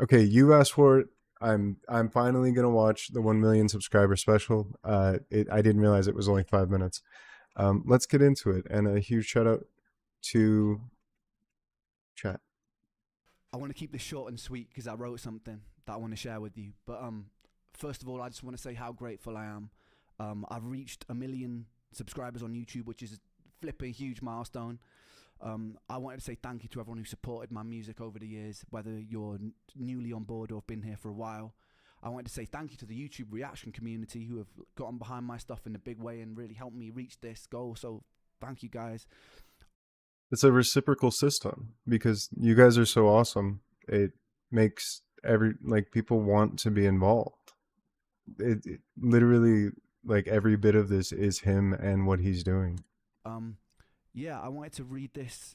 Okay, you asked for it. I'm finally gonna watch the 1 million subscriber special. I didn't realize it was only 5 minutes. Let's get into it, and a huge shout out to chat. I want to keep this short and sweet because I wrote something that I want to share with you. But first of all, I just want to say how grateful I am. I've reached 1 million subscribers on YouTube, which is a flipping huge milestone. I wanted to say thank you to everyone who supported my music over the years, whether you're newly on board or have been here for a while. I wanted to say thank you to the YouTube reaction community who have gotten behind my stuff in a big way and really helped me reach this goal. So thank you guys. It's a reciprocal system because you guys are so awesome. It makes every like people want to be involved. It literally like every bit of this is him and what he's doing. Um, yeah, I wanted to read this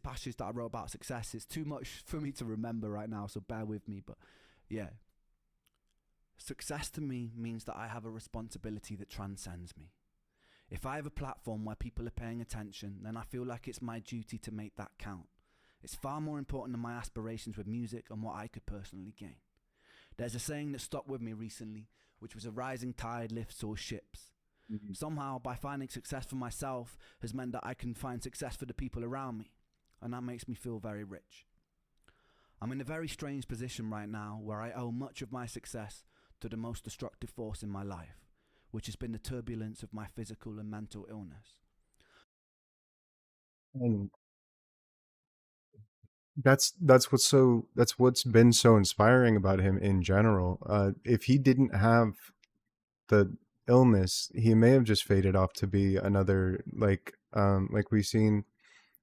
passage that I wrote about success. It's too much for me to remember right now, so bear with me. But yeah, success to me means that I have a responsibility that transcends me. If I have a platform where people are paying attention, then I feel like it's my duty to make that count. It's far more important than my aspirations with music and what I could personally gain. There's a saying that stuck with me recently, which was a rising tide lifts all ships. Mhm. Somehow, by finding success for myself has meant that I can find success for the people around me, and that makes me feel very rich. I'm in a very strange position right now where I owe much of my success to the most destructive force in my life, which has been the turbulence of my physical and mental illness. And that's what's been so inspiring about him in general. If he didn't have the illness, he may have just faded off to be another like we've seen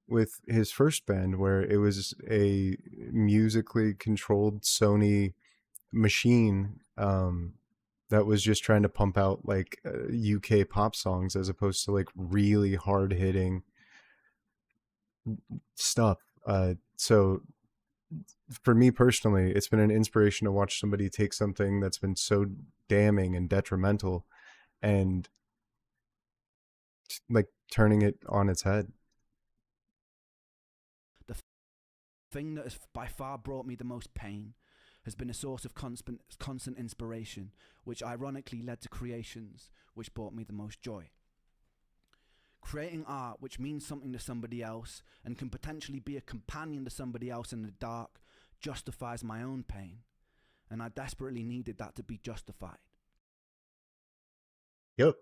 with his first band where it was a musically controlled Sony machine that was just trying to pump out like UK pop songs as opposed to like really hard hitting stuff. So for me personally, it's been an inspiration to watch somebody take something that's been so damning and detrimental and like turning it on its head. The thing that has by far brought me the most pain has been a source of constant inspiration, which ironically led to creations which brought me the most joy. Creating art which means something to somebody else and can potentially be a companion to somebody else in the dark justifies my own pain, and I desperately needed that to be justified. Yep.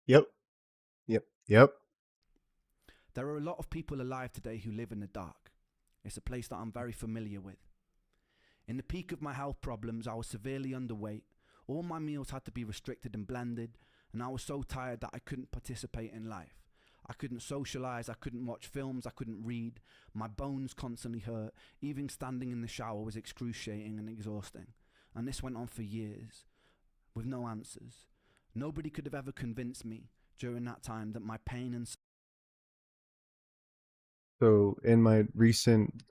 Yep. Yep. Yep. There are a lot of people alive today who live in the dark. It's a place that I'm very familiar with. In the peak of my health problems, I was severely underweight. All my meals had to be restricted and blended, and I was so tired that I couldn't participate in life. I couldn't socialize, I couldn't watch films, I couldn't read. My bones constantly hurt. Even standing in the shower was excruciating and exhausting. And this went on for years, with no answers. Nobody could have ever convinced me during that time that my pain and So in my recent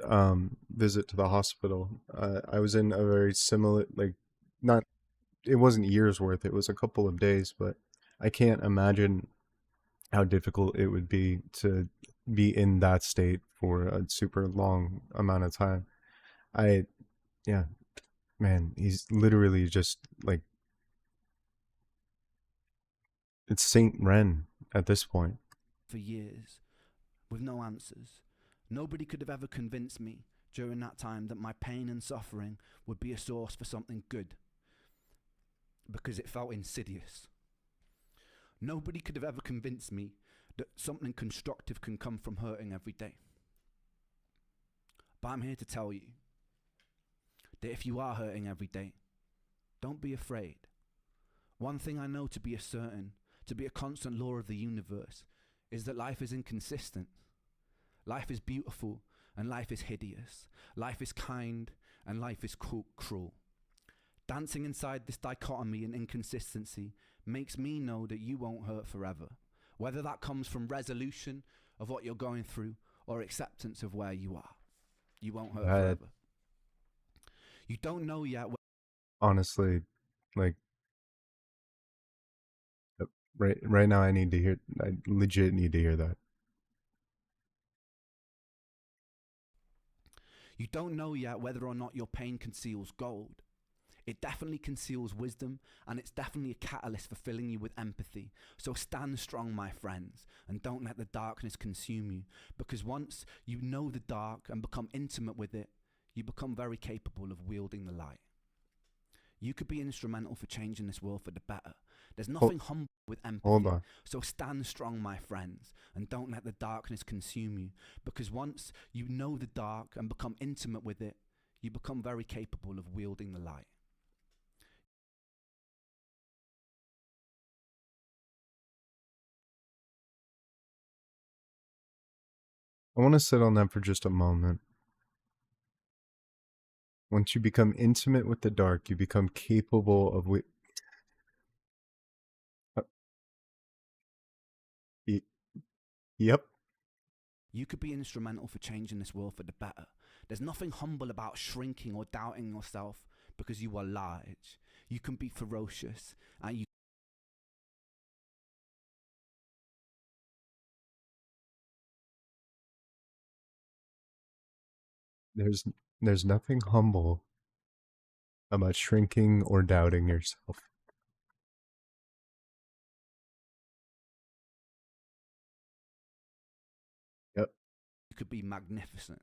visit to the hospital, I was in a very similar like not it wasn't years worth, it was a couple of days, but I can't imagine how difficult it would be to be in that state for a super long amount of time. I yeah, man, he's literally just like it's Saint Ren at this point. for years, with no answers. Nobody could have ever convinced me during that time that my pain and suffering would be a source for something good, because it felt insidious. Nobody could have ever convinced me that something constructive can come from hurting every day. But I'm here to tell you that if you are hurting every day, don't be afraid. One thing I know to be a certain, to be a constant law of the universe, is that life is inconsistent. Life is beautiful and life is hideous. Life is kind and life is cruel. Dancing inside this dichotomy and inconsistency makes me know that you won't hurt forever, whether that comes from resolution of what you're going through or acceptance of where you are. You won't hurt That forever. You don't know yet. honestly, like right now, I legit need to hear that. You don't know yet whether or not your pain conceals gold. It definitely conceals wisdom, and it's definitely a catalyst for filling you with empathy. So stand strong, my friends, and don't let the darkness consume you, because once you know the dark and become intimate with it, you become very capable of wielding the light. You could be instrumental for changing this world for the better. There's Hold, nothing humble with hold empathy. on. So stand strong, my friends, and don't let the darkness consume you, because once you know the dark and become intimate with it, you become very capable of wielding the light. I want to sit on that for just a moment. Once you become intimate with the dark, you become capable of uh, y- yep. You could be instrumental for changing this world for the better. There's nothing humble about shrinking or doubting yourself, because you are large. You can be ferocious, and you There's there's nothing humble about shrinking or doubting yourself. Yep. could be magnificent.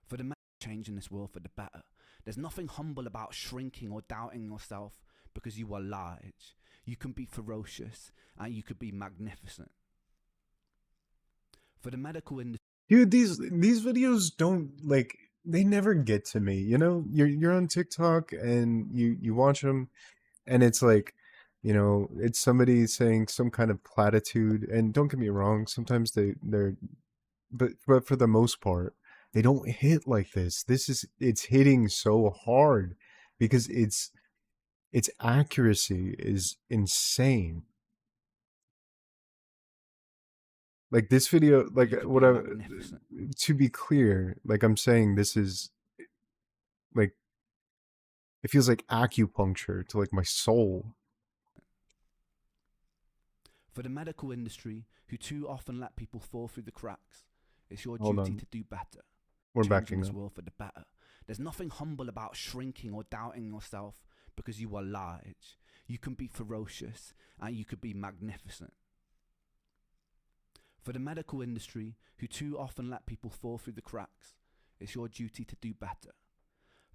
For the changing this world for the better. There's nothing humble about shrinking or doubting yourself, because you are large. You can be ferocious, and you could be magnificent. For the medical industry, Dude, these videos don't like they never get to me. You know, you're on TikTok and you watch them and it's like, you know, it's somebody saying some kind of platitude, and don't get me wrong, sometimes they're but for the most part, they don't hit like this. It's hitting so hard because its accuracy is insane. Like this video, like you could what be I magnificent. to be clear, like I'm saying this is like it feels like acupuncture to like my soul. For the medical industry, who too often let people fall through the cracks, it's your Hold duty on. to do better, We're changing backing this up. world for the better. There's nothing humble about shrinking or doubting yourself, because you are large. You can be ferocious, and you could be magnificent. For the medical industry, who too often let people fall through the cracks, it's your duty to do better.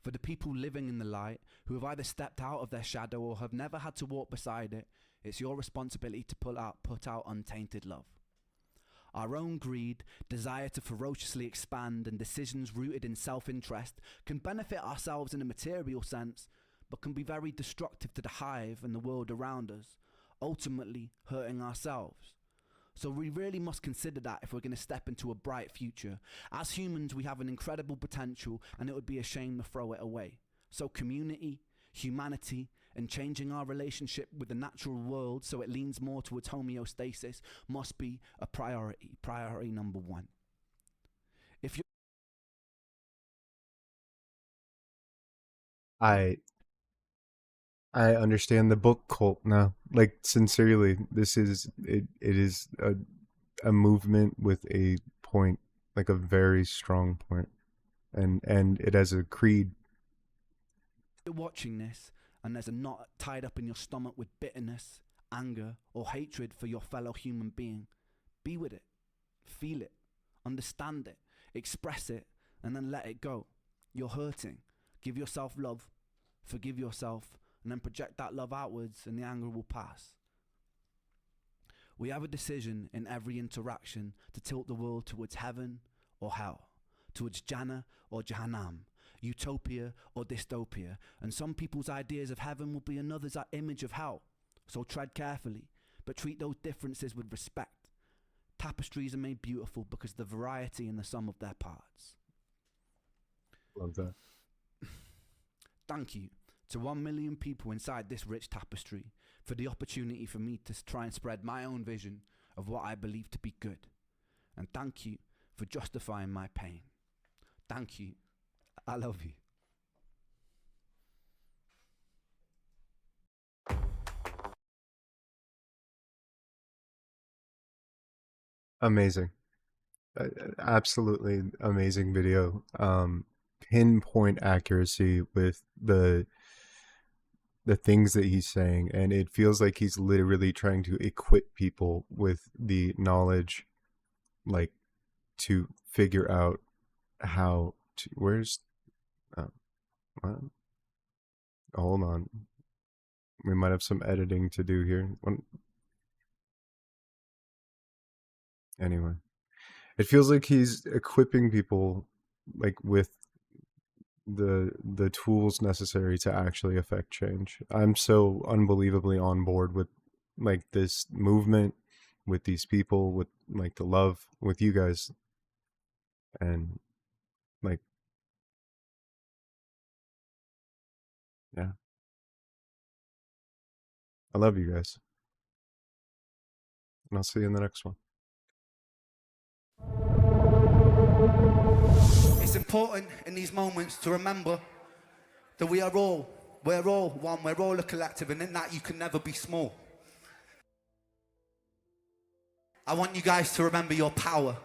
For the people living in the light, who have either stepped out of their shadow or have never had to walk beside it, it's your responsibility to put out untainted love. Our own greed, desire to ferociously expand, and decisions rooted in self-interest can benefit ourselves in a material sense, but can be very destructive to the hive and the world around us, ultimately hurting ourselves. So we really must consider that if we're going to step into a bright future. As humans, we have an incredible potential, and it would be a shame to throw it away. So community, humanity, and changing our relationship with the natural world so it leans more towards homeostasis must be a priority. Priority number one. If you I I understand the book cult now. Like sincerely, it is a movement with a point, like a very strong point. And it has a creed. you're watching this and there's a knot tied up in your stomach with bitterness, anger, or hatred for your fellow human being, be with it, feel it, understand it, express it, and then let it go. You're hurting. Give yourself love, forgive yourself, and then project that love outwards, and the anger will pass. We have a decision in every interaction to tilt the world towards heaven or hell, towards Jannah or Jahannam, utopia or dystopia, and some people's ideas of heaven will be another's image of hell. So tread carefully, but treat those differences with respect. Tapestries are made beautiful because of the variety in the sum of their parts. Love that. Thank you to 1 million people inside this rich tapestry for the opportunity for me to try and spread my own vision of what I believe to be good. And thank you for justifying my pain. Thank you. I love you. Amazing. Absolutely amazing video. Pinpoint accuracy with the things that he's saying, and it feels like he's literally trying to equip people with the knowledge, like, to figure out how to. Where's what? Hold on, we might have some editing to do here. Anyway, it feels like he's equipping people, like, with the tools necessary to actually affect change. I'm so unbelievably on board with, like, this movement, with these people, with, like, the love with you guys, and, like, yeah, I love you guys, and I'll see you in the next one. It's important in these moments to remember that we're all one, we're all a collective, and in that you can never be small. I want you guys to remember your power.